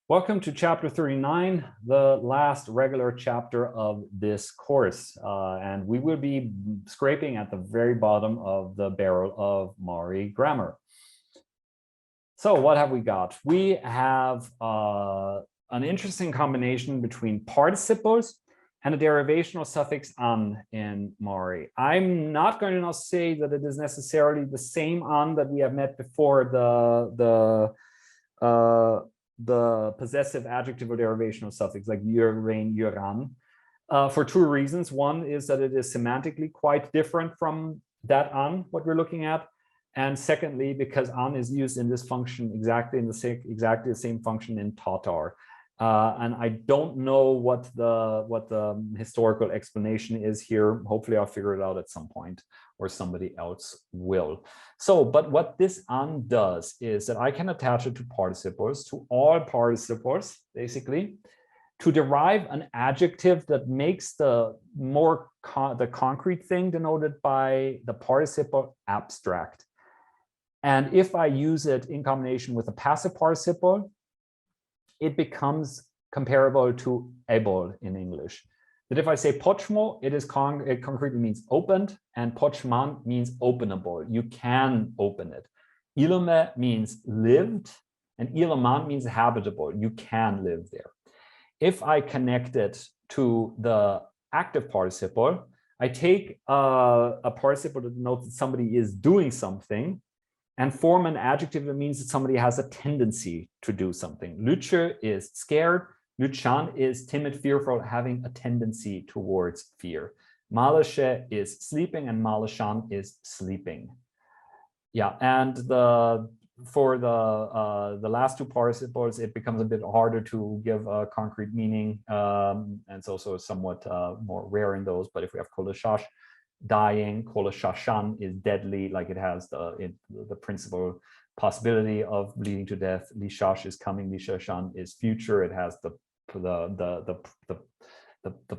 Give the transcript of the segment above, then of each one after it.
Welcome to chapter 39, the last regular chapter of this course. And we will be scraping at the very bottom of the barrel of Maori grammar. So what have we got? We have an interesting combination between participles and a derivational suffix an in Maori. I'm not going to now say that it is necessarily the same an that we have met before, the possessive adjective or derivational suffix like yurain, yuran, for two reasons. One is that it is semantically quite different from that an, what we're looking at. And secondly, because an is used in this function exactly the same function in Tatar. And I don't know what the historical explanation is here. Hopefully I'll figure it out at some point, or somebody else will. So, but what this an does is that I can attach it to participles, to all participles, basically, to derive an adjective that makes the concrete thing denoted by the participle abstract. And if I use it in combination with a passive participle, it becomes comparable to able in English. That if I say pochmo, it concretely means opened, and pochman means openable. You can open it. Ilome means lived, and iloman means habitable. You can live there. If I connect it to the active participle, I take a participle that denotes that somebody is doing something and form an adjective that means that somebody has a tendency to do something. Lütje is scared. Lütjan is timid, fearful, having a tendency towards fear. Malashe is sleeping, and Malashan is sleeping. Yeah, and for the last two participles, it becomes a bit harder to give a concrete meaning, and it's also somewhat more rare in those. But if we have kolashash, dying, kolashashan is deadly, like it has the principal possibility of leading to death. Lishash is coming, lishashan is future, it has the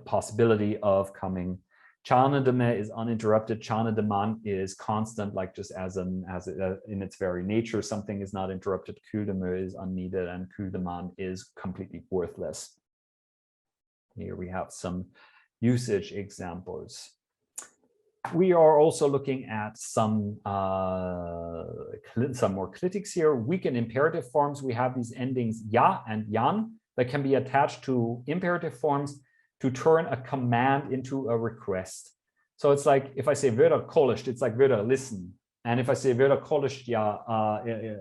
possibility of coming. Chanademe is uninterrupted. Chanademan is constant, like just as in its very nature, something is not interrupted. Kuldeme is unneeded, and kuldeman is completely worthless. Here we have some usage examples. We are also looking at some more clitics here. Weak and imperative forms. We have these endings ya and yan that can be attached to imperative forms to turn a command into a request. So it's like if I say "Vera kolisht," it's like "Vera listen," and if I say "Vera kolisht ya,"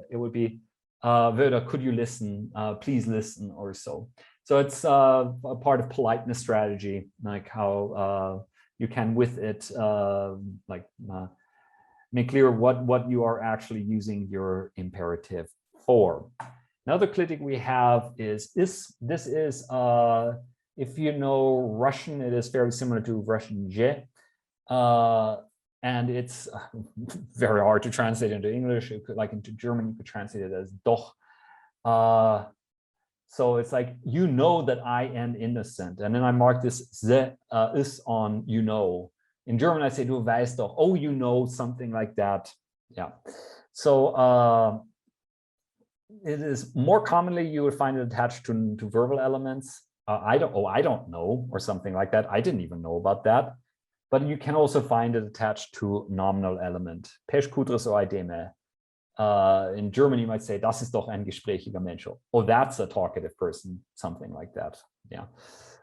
it would be "Vera, could you listen? Please listen," or so. So it's a part of politeness strategy, like how you can with it make clear what you are actually using your imperative for. Another clitic we have is this is if you know Russian, it is very similar to Russian je, and it's very hard to translate into English. It could, like into German, you could translate it as doch. So it's like, you know that I am innocent. And then I mark this ze is on you know. In German, I say du weißt doch. Oh, you know, something like that. Yeah. So it is more commonly you would find it attached to verbal elements. I don't know, or something like that. I didn't even know about that. But you can also find it attached to nominal element. Pesh kudres o ideme. In German, you might say, das ist doch ein gesprächiger Mensch. Oh, that's a talkative person, something like that. Yeah.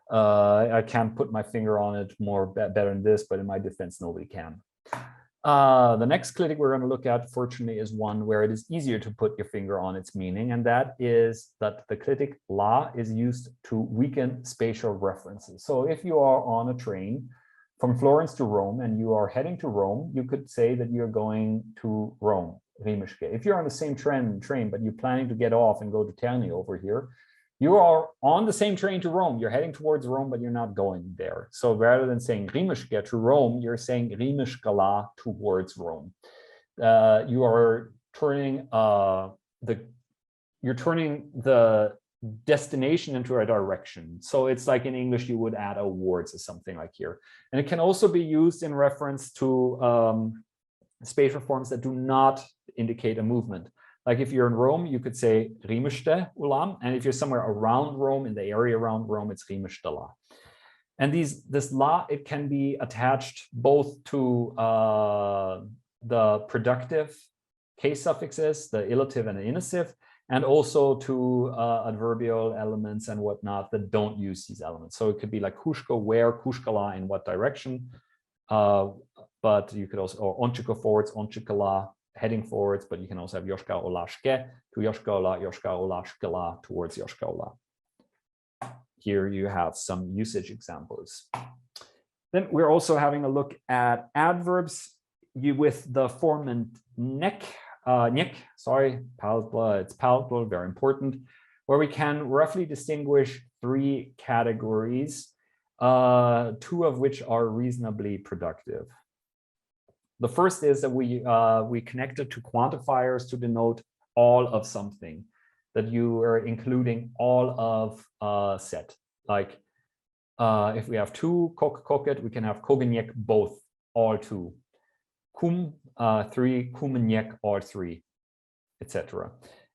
I can't put my finger on it better than this, but in my defense, nobody can. The next clitic we're going to look at, fortunately, is one where it is easier to put your finger on its meaning, and that is that the clitic la is used to weaken spatial references. So if you are on a train from Florence to Rome and you are heading to Rome, you could say that you're going to Rome. If you're on the same train, but you're planning to get off and go to Terni over here, you are on the same train to Rome. You're heading towards Rome, but you're not going there. So rather than saying Rimishke to Rome, you're saying Rimishkala towards Rome. You are turning the destination into a direction. So it's like in English, you would add a words or something like here. And it can also be used in reference to spatial forms that do not indicate a movement. Like if you're in Rome, you could say Rimeste ulam, and if you're somewhere around Rome, in the area around Rome, it's Rimeste la. And this la, it can be attached both to the productive case suffixes, the illative and the inessive, and also to adverbial elements and whatnot that don't use these elements. So it could be like kushka, where, kushkala, in what direction. But you could also, or onchika forwards, onchikala, heading forwards, but you can also have yoshka olashke, to yoshka ola, yoshka olashkala, towards yoshka ola. Here you have some usage examples. Then we're also having a look at adverbs with the form and neck, palatable, it's palatable, very important, where we can roughly distinguish three categories, two of which are reasonably productive. The first is that we connect it to quantifiers to denote all of something, that you are including all of set. Like if we have two koket, we can have kogeniek both, all two. Kum 3, kumeniek all 3, etc.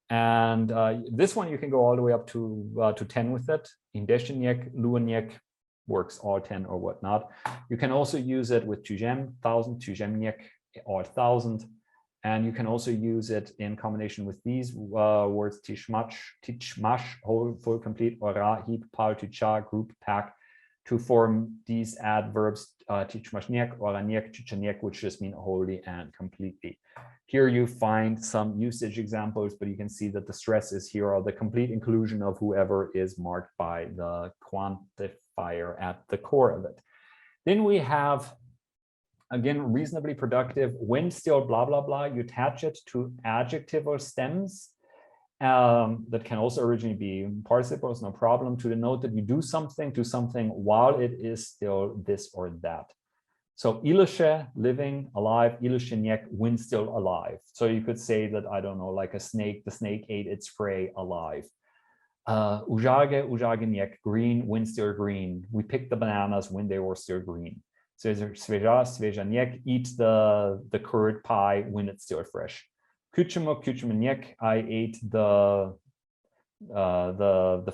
And this one you can go all the way up to 10 with it. Indesheniek, lueniek works all 10 or whatnot. You can also use it with tujem, 1000, tujemniek, all 1000. And you can also use it in combination with these words, tichmash, whole, full, complete, ora, heap, pal, tucha, group, pack, to form these adverbs, tichmashniek, oraniek, tuchaniek, which just mean wholly and completely. Here you find some usage examples, but you can see that the stress is here on the complete inclusion of whoever is marked by the quantifier at the core of it. Then we have, again, reasonably productive, when still blah, blah, blah, you attach it to adjectival stems that can also originally be participles, no problem, to denote that you do something to something while it is still this or that. So ilische, living, alive, ilisheniek, when still alive. So you could say that, I don't know, like a snake, the snake ate its prey alive. Ujage, ujageniek, green, when still green. We picked the bananas when they were still green. So sveja, svejaniek, eat the curd pie when it's still fresh. Kuchimo, kuchimaniek, I ate the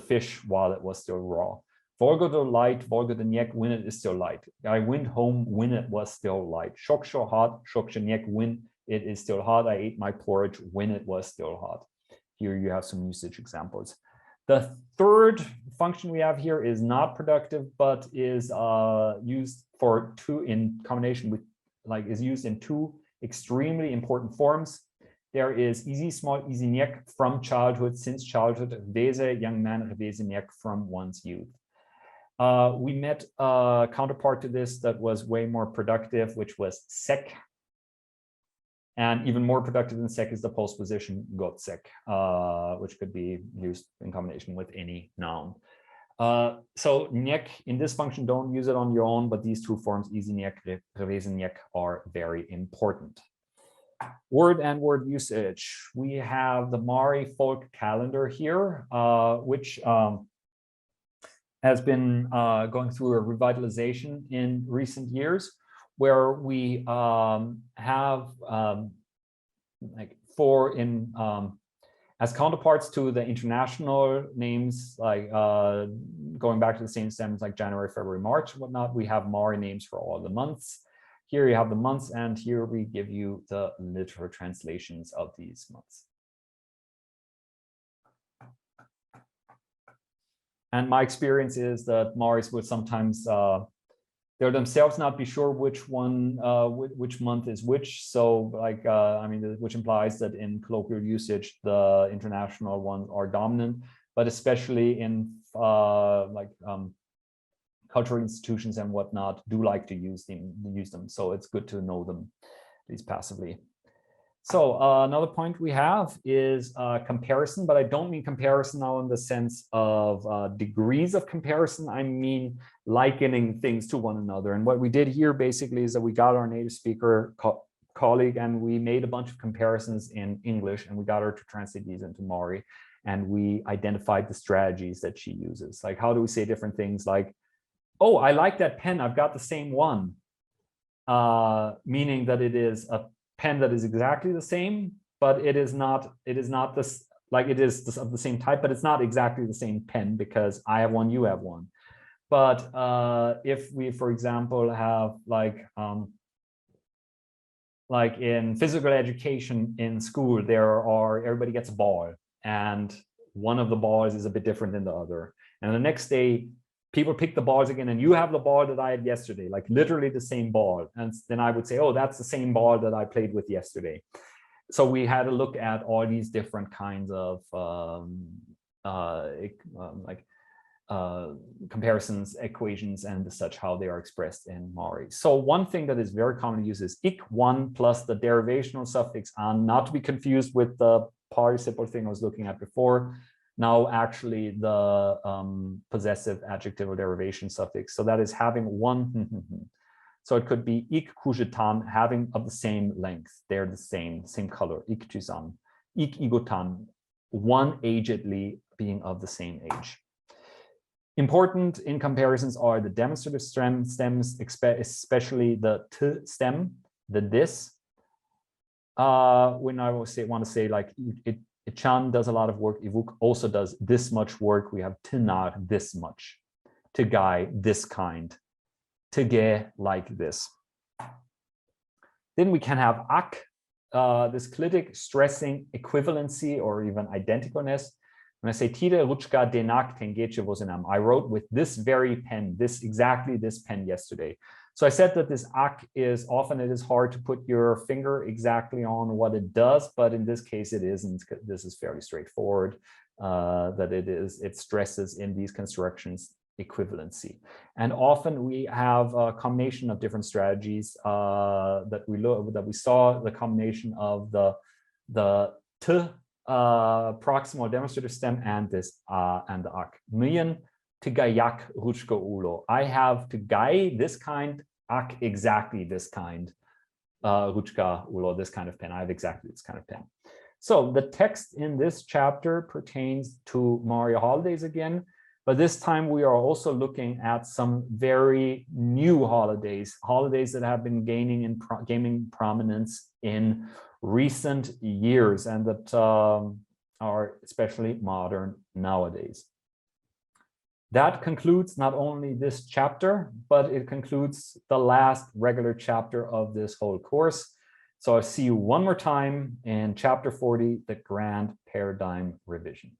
fish while it was still raw. Volgodo light, volgodeniek, when it is still light. I went home when it was still light. Shoksho hot, shokshaniek, when it is still hot. I ate my porridge when it was still hot. Here you have some usage examples. The third function we have here is not productive, but is used for two in combination with, like, is used in two extremely important forms. There is easy, small, easy niek, from childhood, since childhood, vese, young man, vese niek, from one's youth. We met a counterpart to this that was way more productive, which was sek. And even more productive than sek is the postposition gotsek, which could be used in combination with any noun. So niek in this function, don't use it on your own, but these two forms, easy niek, revesen niek, are very important. Word and word usage. We have the Mari folk calendar here, which has been going through a revitalization in recent years, where we have like as counterparts to the international names, like going back to the same stems like January, February, March, and whatnot, we have Mari names for all the months. Here you have the months, and here we give you the literal translations of these months. And my experience is that Maris would sometimes they'll themselves not be sure which one, which month is which. So, like, I mean, which implies that in colloquial usage, the international ones are dominant, but especially in cultural institutions and whatnot do like to use them. So it's good to know them, at least passively. So another point we have is comparison, but I don't mean comparison now in the sense of degrees of comparison. I mean likening things to one another. And what we did here basically is that we got our native speaker colleague and we made a bunch of comparisons in English, and we got her to translate these into Mari. And we identified the strategies that she uses. Like, how do we say different things like, oh, I like that pen, I've got the same one, meaning that it is a pen that is exactly the same, but it is not this, like it is this of the same type, but it's not exactly the same pen because I have one, you have one. But if we, for example, have like in physical education in school, everybody gets a ball, and one of the balls is a bit different than the other. And the next day, people pick the balls again, and you have the ball that I had yesterday, like literally the same ball. And then I would say, oh, that's the same ball that I played with yesterday. So we had to look at all these different kinds of comparisons, equations, and such, how they are expressed in Mari. So one thing that is very commonly used is ik1 plus the derivational suffix an, not to be confused with the participle thing I was looking at before. Now actually the possessive adjectival derivation suffix. So that is having one. So it could be ik kujetan, having of the same length. They're the same color. Ik tusan, ik igotan, one agedly, being of the same age. Important in comparisons are the demonstrative stems, especially the t stem, the this. When I want to say like Chan does a lot of work, Ivuk also does this much work. We have tinar, this much, Tigai, this kind, Tige, like this. Then we can have ak, this clitic stressing equivalency or even identicalness. When I say Tide Ruchka denak tengeche vosinam, I wrote with this very pen, exactly this pen yesterday. So I said that this ak is often, it is hard to put your finger exactly on what it does, but in this case it isn't. This is fairly straightforward, that it stresses in these constructions equivalency. And often we have a combination of different strategies that we saw, the combination of the t proximal demonstrative stem and this and the ak. Myen tigayak ruchka ulo. I have tigai, this kind, ak, exactly this kind, ruchka ulo, this kind of pen. I have exactly this kind of pen. So the text in this chapter pertains to Mario holidays again, but this time we are also looking at some very new holidays that have been gaining prominence in recent years and that are especially modern nowadays. That concludes not only this chapter, but it concludes the last regular chapter of this whole course. So I'll see you one more time in chapter 40, the Grand Paradigm Revision.